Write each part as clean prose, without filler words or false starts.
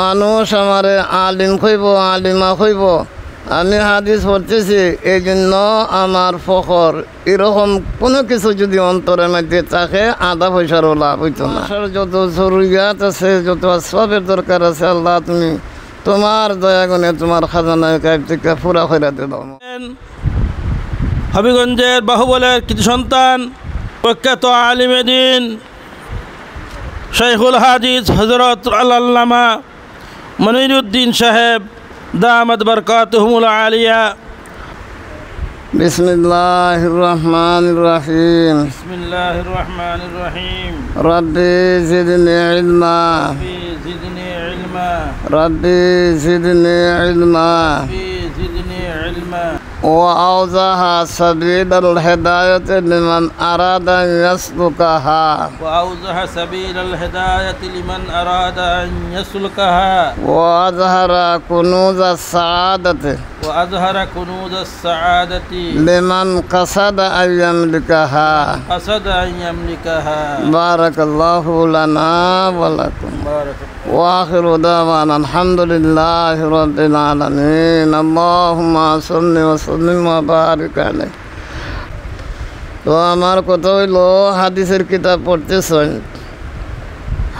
মানুষ আমারে আলিম কইব, আলিমা কইব, আমি হাদিস পড়তেছি, এই জন্য আমার ফখর, এরকম কোনো কিছু যদি অন্তরের মধ্যে থাকে আধা পয়সারও লাভ হইতো না। যত জরুরিয়াত আছে, যত আসবাবের দরকার আছে, আল্লাহ তুমি তোমার দয়া গুণে তোমার খাজানায় গায়েব থেকে পুরা করে দাও। হবিগঞ্জের বাহুবলের কিছু সন্তান, প্রখ্যাত আলিমে দ্বীন শাইখুল হাদিস হযরত আল্লামা মনিরুদ্দিন সাহেব দামাত বরকাতুহুমুল আলিয়া। বিসমিল্লাহির রহমানির রহিম। বিসমিল্লাহির রহমানির রহিম। রব্বি জিদনি ইলমা, রব্বি জিদনি ইলমা, রব্বি জিদনি ইলমা, রব্বি জিদনি ইলমা। وأوضح سبيل الهداية لمن أراد أن يسلكها، وأوضح سبيل الهداية لمن أراد أن يسلكها، وأظهر كنوز السعادة وأظهر كنوز السعادة لمن قصد أن يملكها. قصد أن يملكها. بارك الله لنا ولكم. بارك وآخر دعوانا الحمد لله رب العالمين. اللهم صل وسلم وبارك عليه. তো আমার কথা হইল, হাদিসের কিতাব পড়তেছেন,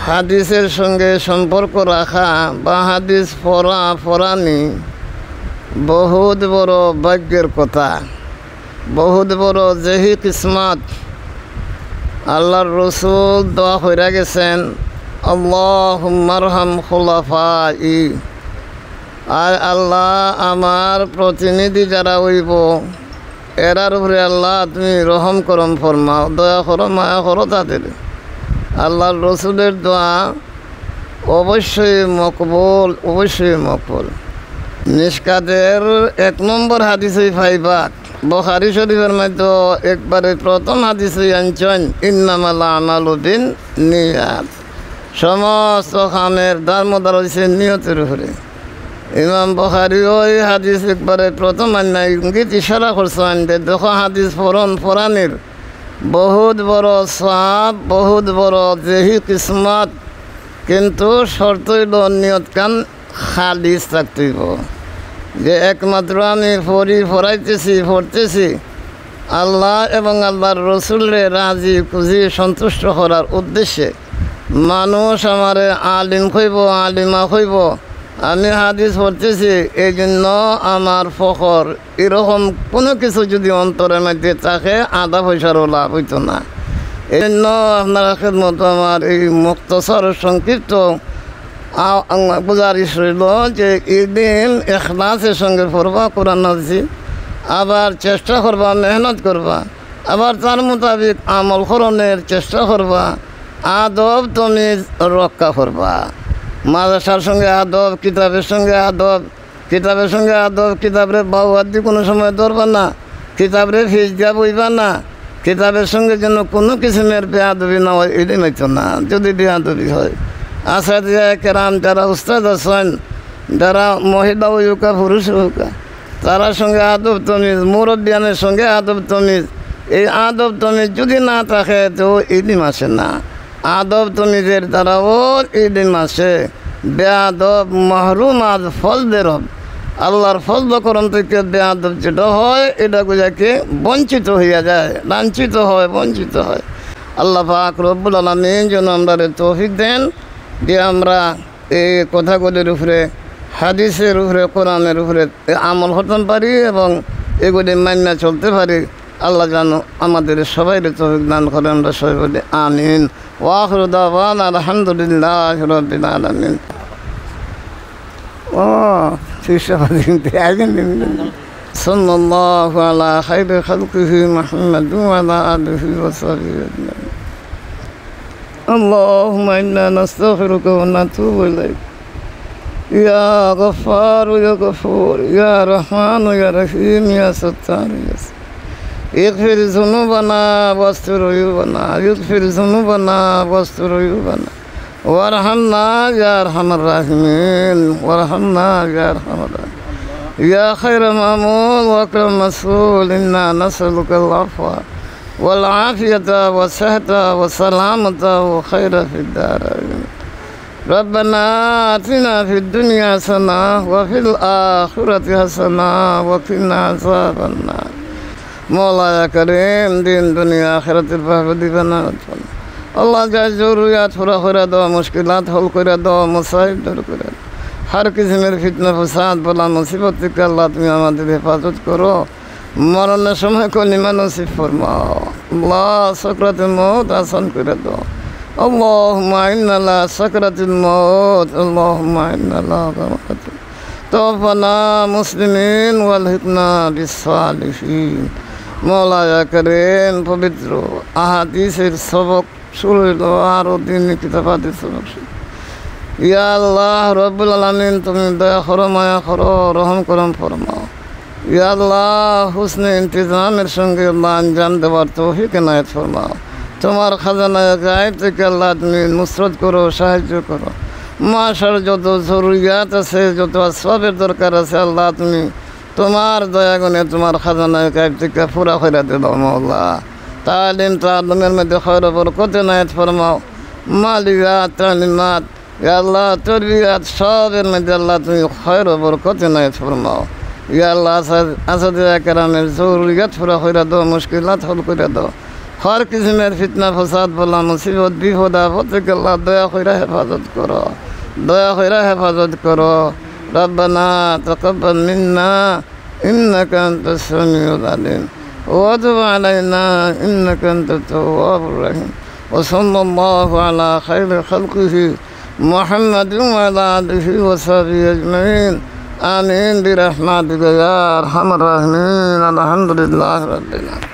হাদিসের সঙ্গে সম্পর্ক রাখা বা হাদিস পড়ানি বহুত বড় ভাগ্যের কথা, বহুত বড় যেহি কিসমত। আল্লাহর রসুল দোয়া কইরা গেছেন, আল্লাহুম্মা আরহাম খুলাফাই, আর আল্লাহ আমার প্রতিনিধি যারা হইব এরার উপরে আল্লাহ তুমি রহম করম ফরমাও, দয়া করো, মায়া করো তাদের। আল্লাহর রসুলের দোয়া অবশ্যই মকবুল, অবশ্যই মকবুল। মিশকাতের 1 নম্বর হাদিসই ফাইবাক, বুখারী শরীফের মধ্যে একবারে প্রথম হাদিসই আনছেন, ইন্নামাল আমালু বিন্নিয়াত, সমস্ত কামের দারমদার হয়েছে নিয়তের উপরে। ইমাম বুখারী ওই হাদিস একবারে প্রথম আন্না ইঙ্গিত ইশারা করছেন, দেখো হাদিস পড়ানির বহুত বড় সওয়াব, বহুত বড় যেহি কিসমত, কিন্তু শর্ত হইল নিয়ত কান খালিস থাকতে হইব, যে একমাত্র আমি পড়তেছি আল্লাহ এবং আল্লাহর রসুলের রাজি খুশি সন্তুষ্ট করার উদ্দেশ্যে। মানুষ আমারে আলিম কইব, আলিমা কইব, আমি হাদিস পড়তেছি, এই জন্য আমার ফখর, এরকম কোনো কিছু যদি অন্তরের মধ্যে থাকে আধা পয়সারও লাভ হইতো না। এই জন্য আপনারা খেদমত আমার এই মুক্তসর সংক্ষিপ্ত গুজারিশ রইল যে একদিন ইখলাসের সঙ্গে পড়বা কোরআন নাজিল, আবার চেষ্টা করবা, মেহনত করবা, আবার তার মোতাবিক আমল করণের চেষ্টা করবা, আদব তুমি রক্ষা করবা। মাদ্রাসার সঙ্গে আদব, কিতাবের সঙ্গে আদব, কিতাবের সঙ্গে আদব, কিতাবের বাউয়ার দিয়ে কোনো সময় ধরবা না, কিতাবের ফিস দিয়া বইবা না, কিতাবের সঙ্গে যেন কোনো কিসিমের বেয়াদবি না হয়, এটাই মাইতো না। যদি বেয়াদবি হয়, আসাদিয়া কেরাম যারা উস্তাদ আছেন, যারা মহিলা হইকা পুরুষ হইকা, তারা সঙ্গে আদব তমিজ, মুরব্বিয়ানের সঙ্গে আদব তমিজ, এই আদব তমিজ যদি না থাকে তো ইদিম আসে না। আদব তমিজের দ্বারাও ইদিম আসে। বেয়াদব মাহরুম আজ ফল বেরব, আল্লাহর ফজল করম থেকে বেয়াদব যেটা হয় এটা গুজাকে বঞ্চিত হইয়া যায়, লাঞ্ছিত হয়, বঞ্চিত হয়। আল্লাহ পাক রব্বুল আলামিন যেন আমরা তৌফিক দেন যে আমরা এই কথাগুলির উপরে, হাদিসের উপরে, কোরআনের উপরে আমল করতে পারি এবং এগুলি মান্য চলতে পারি। আল্লাহ যেন আমাদের সবাই তৌফিক দান করে, আমরা সবাই বলি আমিন। ওয়া আখিরু দাওয়ানা আলহামদুলিল্লাহি রাব্বিল আলামিন। ও সাল্লাল্লাহু আলা খাইরি খালকিহি মুহাম্মাদ ওয়া আলা আলিহি ওয়া সাহবিহি আজমাইন। আল্লাহুম্মা ইন্না নাস্তাগফিরুকা ওয়া নাতুবু ইলাইক ইয়া গফফার ইয়া গফুর ইয়া রহমান ইয়া রহিম ইয়া সত্তার ইয়া اغفر ذنوبنا واستر عيوبنا، اغفر ذنوبنا واستر عيوبنا، وارحمنا يا ارحم الراحمين، وارحمنا يا ارحم الراحمين. يا خير مأمول واكرم مسؤول، انا نسألك العفو والعافية والصحة والسلامة وخير في الدارين. ربنا آتنا في الدنيا حسنة وفي الآخرة حسنة وقنا عذاب النار مولا يا كريم دين دنيا آخرة الفهد بنا আল্লাহ যা জরুরিয়াত পুরা করে দাও, মুশকিলাত হল করে দাও, মুসাইব দূর করে দাও। হর কিসমের ফিতনা ফসাদ বলা মুসিবত থেকে আল্লাহ তুমি আমাদের হেফাজত করো। মরণের সময় কলিমা নসিব ফরমাও। আল্লাহ সাকরাতুল মউত আসান করে দাও। আল্লাহুম্মা ইন্না লা সাকরাতুল মউত, আল্লাহুম্মা ইন্না লা গাফরাতুল তাওফানা মুসলিমিন ওয়াল হিকনা বিস সালিহিন। মওলা ইয়া করিম পবিত্র আহাদিসের সবক শুনল আরো দিন কিতাবাদের সবক ইয়া আল্লাহ রব্বুল আলামিন তুমি দয়া করো, মায়া করো, রহম করম ফরমাও। ইয়া আল্লাহ হুসনে ইন্তেজামের সঙ্গে আল্লাহ আঞ্জাম দেওয়ার তৌফিক এনায়েত ফরমাও। তোমার খাজানায় গায়েব থেকে আল্লাহ তুমি নুসরত করো, সাহায্য করো। মাশার যত জরুরিয়াত আছে, যত আসবাবের দরকার আছে আল্লাহ তুমি তোমার দয়াগুণে তোমার খাজানায় গায়েব থেকে পুরা করে দাও মাওলা। তালিম তালুমের মধ্যে খয়র বরকত এনায়েত ফরমাও। মালিয়াত তালিমাত ইয়া আল্লাহ তরবিয়াত সবের মধ্যে আল্লাহ তুমি খয়র বরকত এনায়েত ফরমাও। ইয়া আল্লাহ আসাদিয়া কেরামের জরুরিয়াত পুরা করে দাও, মুশকিলাত হল করে দাও। হর কিসমের ফিতনা ফসাদ বলা মুসিবত বিপদ আপদ থেকে আল্লাহ দয়া করে হেফাজত করো, দয়া করে হেফাজত করো। রব্বানা তাকাব্বাল মিন্না ইন্নাকা আনতাস সামিউল আলিম ওয়া তুব আলাইনা ইন্নাকা আনতাত তাওয়াবুর রহিম। ওয়া সাল্লাল্লাহু আলা খায়রি খালকিহি মুহাম্মাদিন ওয়া আলা আলিহি ওয়া সাহবিহি আজমাইন। আমিন বিরহমাতিকা ইয়া আরহামার রাহিমিন। আলহামদুলিল্লাহি রাব্বিল আলামিন।